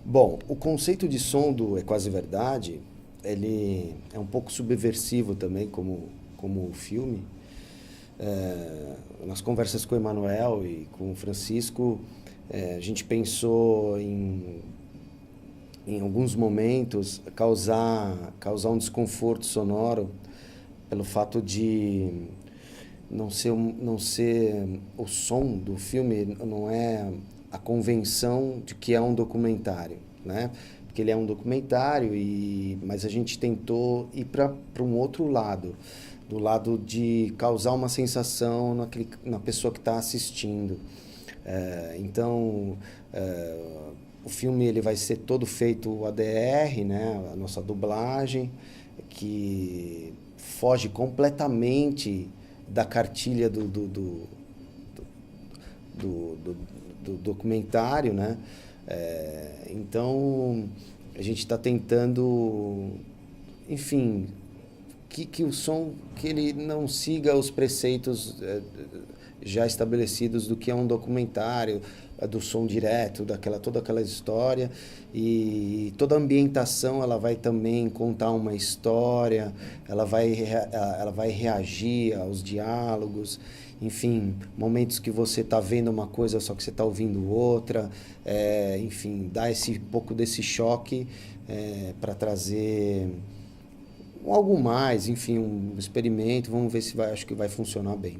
Bom, o conceito de som do É Quase Verdade, ele é um pouco subversivo também, como o filme. Nas conversas com o Emanuel e com o Francisco, a gente pensou em alguns momentos, causar um desconforto sonoro pelo fato de não ser o som do filme, não é a convenção de que é um documentário, né? Porque ele é um documentário, mas a gente tentou ir para um outro lado, do lado de causar uma sensação na pessoa que está assistindo. Então, o filme ele vai ser todo feito ADR, né? A nossa dublagem, que foge completamente da cartilha do, do, do documentário, né? Então, a gente está tentando, enfim, que o som que ele não siga os preceitos já estabelecidos do que é um documentário, do som direto, toda aquela história, e toda a ambientação ela vai também contar uma história, ela vai reagir aos diálogos, enfim, momentos que você está vendo uma coisa só que você está ouvindo outra, enfim, dá esse pouco desse choque para trazer algo mais, enfim, um experimento, vamos ver se vai, acho que vai funcionar bem.